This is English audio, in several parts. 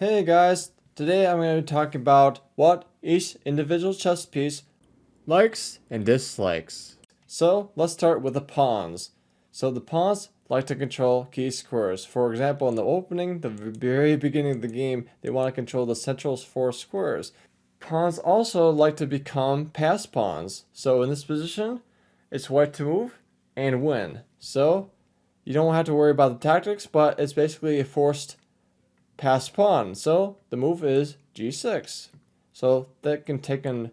Hey guys, today I'm going to talk about what each individual chess piece likes and dislikes. So let's start with the pawns. So the pawns like to control key squares. For example, in the opening, the very beginning of the game, they want to control the central four squares. Pawns also like to become pass pawns. So in this position, it's white to move and win. So you don't have to worry about the tactics, but it's basically a forced pass pawn. So the move is g6. So that can take in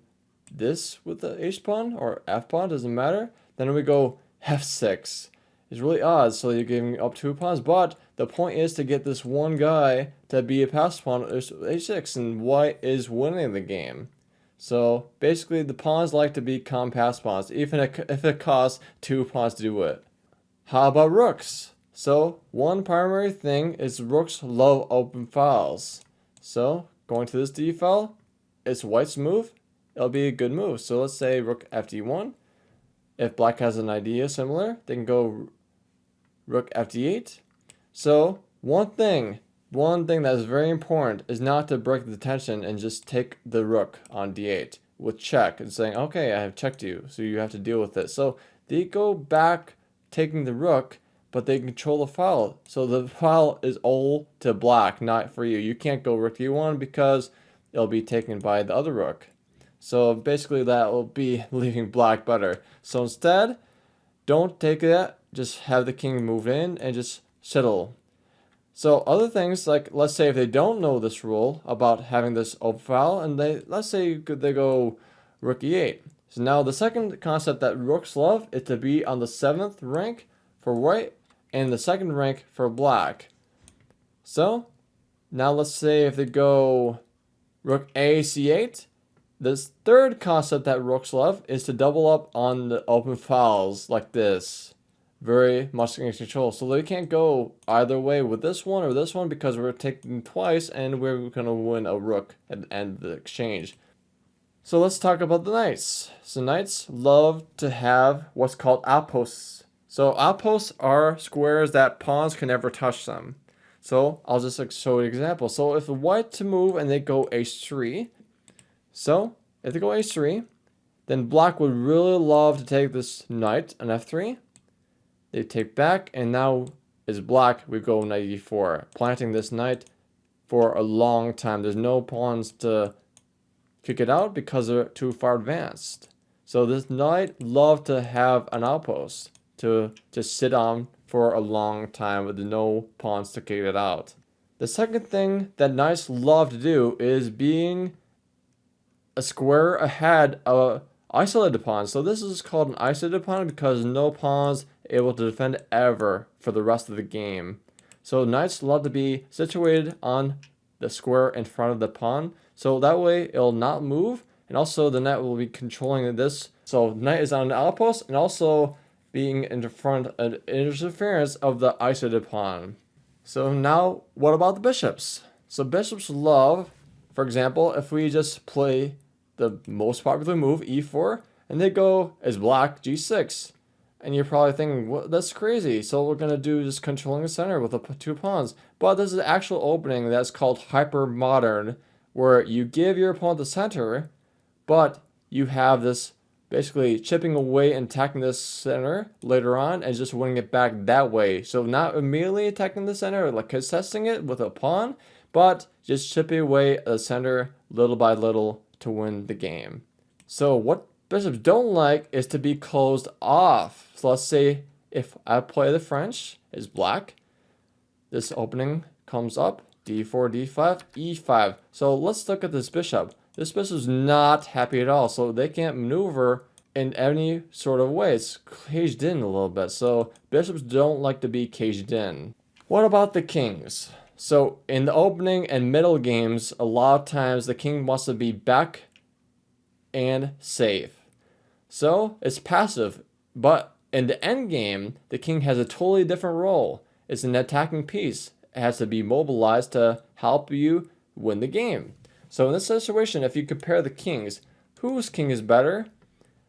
this with the h pawn or f pawn, doesn't matter. Then we go f6. It's really odd, so you're giving up two pawns, but the point is to get this one guy to be a pass pawn h6, and white is winning the game. So basically the pawns like to become pass pawns, even if it costs two pawns to do it. How about rooks? So one primary thing is rooks love open files. So going to this d file, it's white's move. It'll be a good move. So let's say rook fd1. If black has an idea similar, they can go rook fd8. So one thing that is very important is not to break the tension and just take the rook on d8 with check and saying, okay, I have checked you, so you have to deal with it. So they go back taking the rook, but they control the file. So the file is all to black, not for you. You can't go rook d1 because it'll be taken by the other rook. So basically that will be leaving black better. So instead, don't take that. Just have the king move in and just settle. So other things, like let's say if they don't know this rule about having this open file, and let's say they go rook e8. So now the second concept that rooks love is to be on the 7th rank for white and the 2nd rank for black. So now let's say if they go rook a c8, this third concept that rooks love is to double up on the open files like this. Very much in control. So they can't go either way with this one or this one because we're taking twice and we're going to win a rook at the end of the exchange. So let's talk about the knights. So knights love to have what's called outposts. So outposts are squares that pawns can never touch them. So I'll just show you an example. So if white to move and they go h3, so if they go h3, then black would really love to take this knight on f3. They take back, and now is black, we go knight e4, planting this knight for a long time. There's no pawns to kick it out because they're too far advanced. So this knight loved to have an outpost to just sit on for a long time with no pawns to kick it out. The second thing that knights love to do is being a square ahead of isolated pawn. So this is called an isolated pawn because no pawns able to defend ever for the rest of the game. So knights love to be situated on the square in front of the pawn, so that way it'll not move, and also the knight will be controlling this. So knight is on the outpost and also being in front of interference of the isolated pawn. So now what about the bishops? So bishops love, for example, if we just play the most popular move e4 and they go as black g6, and you're probably thinking, well, that's crazy, so we're going to do just controlling the center with the two pawns. But this is an actual opening that's called hyper modern, where you give your opponent the center, but you have this basically chipping away and attacking this center later on and just winning it back that way. So not immediately attacking the center, like contesting it with a pawn, but just chipping away the center little by little to win the game. So what bishops don't like is to be closed off. So let's say if I play the French is black, this opening comes up, d4, d5, e5. So let's look at this bishop. This bishop's not happy at all, so they can't maneuver in any sort of way. It's caged in a little bit, so bishops don't like to be caged in. What about the kings? So in the opening and middle games, a lot of times the king wants to be back and safe. So it's passive, but in the end game, the king has a totally different role. It's an attacking piece. It has to be mobilized to help you win the game. So in this situation, if you compare the kings, whose king is better?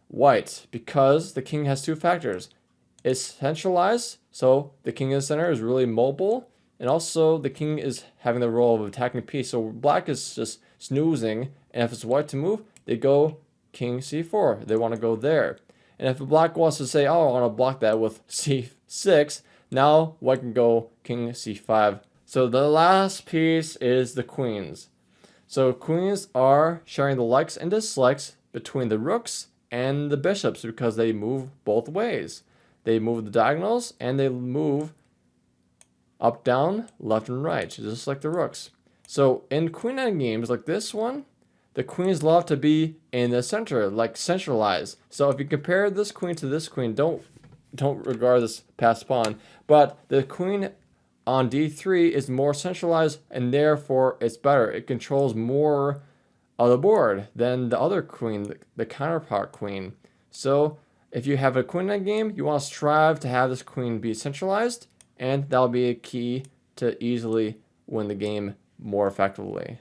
White, because the king has two factors. It's centralized, so the king in the center is really mobile, And also, the king is having the role of attacking piece. So black is just snoozing. And if it's white to move, they go king c4. They want to go there. And if black wants to say, oh, I want to block that with c6, now white can go king c5. So the last piece is the queens. So queens are sharing the likes and dislikes between the rooks and the bishops because they move both ways. They move the diagonals and they move up, down, left, and right, just like the rooks. So in queen endgames like this one, the queens love to be in the center, like centralized. So if you compare this queen to this queen, don't regard this passed pawn, but the queen on d3 is more centralized and therefore it's better. It controls more of the board than the other queen, the counterpart queen. So if you have a queen endgame, you want to strive to have this queen be centralized, and that'll be a key to easily win the game more effectively.